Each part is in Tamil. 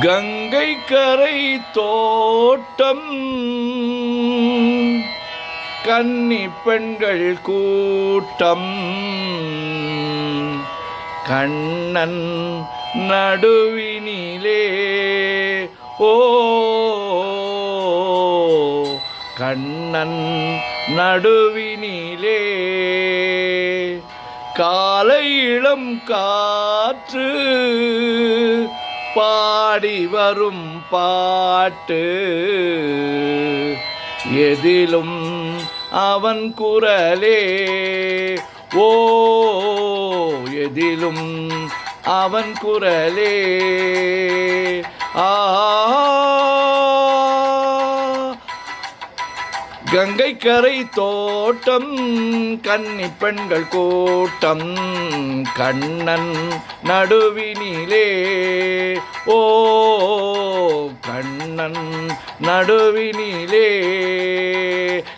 கங்கை கரை தோட்டம் கன்னி பெண்கள் கூட்டம் கண்ணன் நடுவினிலே ஓ கண்ணன் நடுவினிலே காலை இளம் காற்று பாடி வரும் பாட்டு எதிலும் அவன் குரலே ஓ எதிலும் அவன் குரலே ஆ கங்கை கரை தோட்டம் கன்னி பெண்கள் கூட்டம் கண்ணன் நடுவினிலே ஓ கண்ணன் நடுவினிலே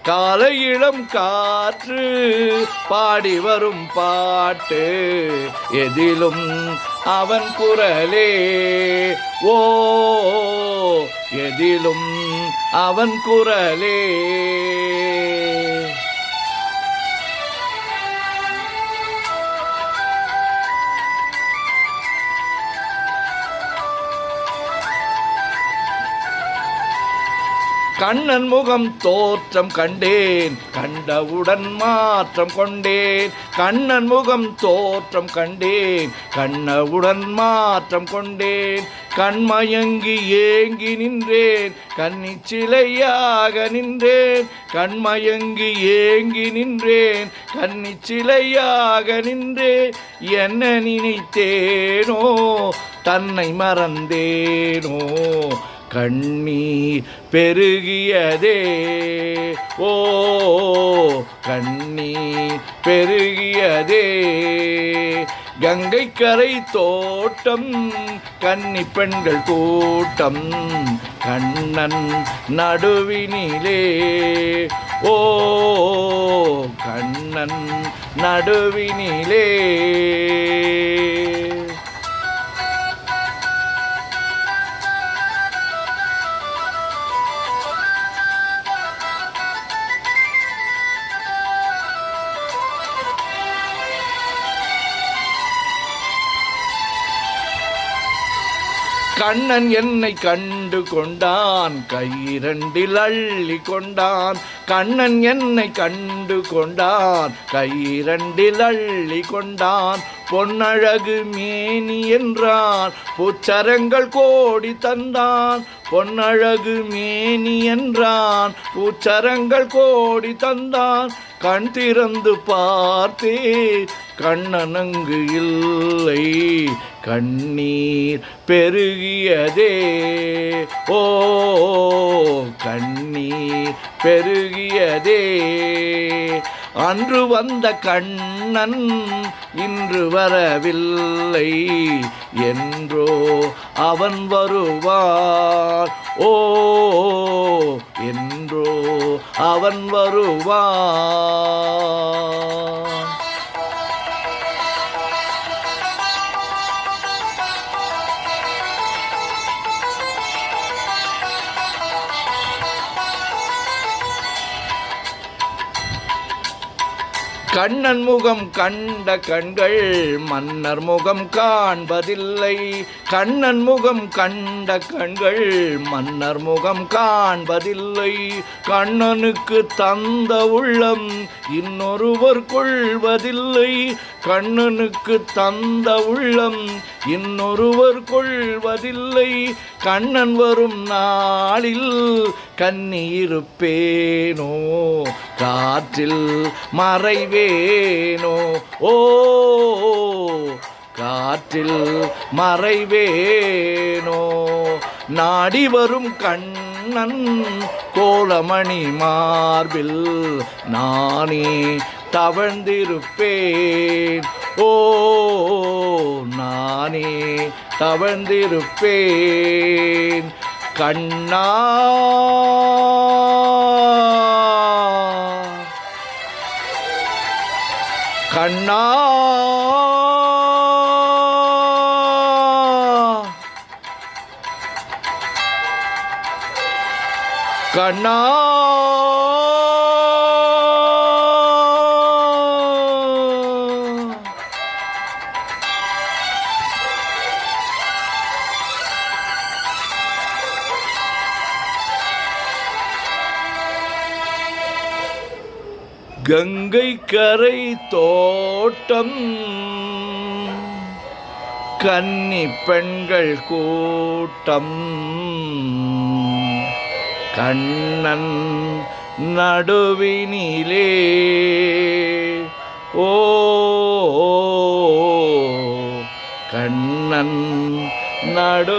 காலை இளம் காற்று பாடி வரும் பாட்டு எதிலும் அவன் குரலே ஓ எதிலும் அவன் குரலே கண்ணன் முகம் தோற்றம் கண்டேன் கண்டவுடன் மாற்றம் கொண்டேன் கண்ணன் முகம் தோற்றம் கண்டேன் கண்ணவுடன் மாற்றம் கொண்டேன் கண்மயங்கி ஏங்கி நின்றேன் கன்னிச் சிலையாக நின்றேன் கண்மயங்கி ஏங்கி நின்றேன் கன்னிச் சிலையாக நின்றேன் என்ன நினைத்தேனோ தன்னை மறந்தேனோ கண்ணீர் பெருகியதே ஓ கண்ணீர் பெருகியதே கங்கை கரை தோட்டம் கன்னி பெண்கள் கூட்டம் கண்ணன் நடுவினிலே ஓ கண்ணன் நடுவினிலே கண்ணன் என்னை கண்டு கொண்டான் கையிரண்டில் அள்ளி கொண்டான் கண்ணன் என்னை கண்டு கொண்டான் கையிரண்டில் அள்ளி கொண்டான் பொன்னழகு மேனி என்றான் பூச்சரங்கள் கோடி தந்தான் பொன்னழகு மேனி என்றான் பூச்சரங்கள் கோடி தந்தான் கண் திறந்து பார்த்தேன் கண்ணன் அங்கு இல்லை கண்ணீர் பெருகியதே ஓ கண்ணீர் பெருகியதே அன்று வந்த கண்ணன் இன்று வரவில்லை என்றோ அவன் வருவான் ஓ என்றோ அவன் வருவான் கண்ணன் முகம் கண்ட கண்கள் மன்னர் முகம் காண்பதில்லை கண்ணன் முகம் கண்ட கண்கள் மன்னர் முகம் காண்பதில்லை கண்ணனுக்கு தந்த உள்ளம் இன்னொருவர் கொள்வதில்லை கண்ணனுக்கு தந்த உள்ளம் இன்னொருவர் கொள்வதில்லை கண்ணன் வரும் நாளில் கண்ணீருப்பேனோ காற்றில் மறைவேனோ ஓ காற்றில் மறைவேனோ நாடி வரும் கண்ணன் கோலமணி மார்பில் நானே தவழ்ந்திருப்பேன் ஓ நானே தவழ்ந்திருப்பேன் கண்ணா கண்ணா கண்ணா கங்கை கரை தோட்டம் கன்னி பெண்கள் கூட்டம் கண்ணன் நடுவினிலே ஓ கண்ணன் நடு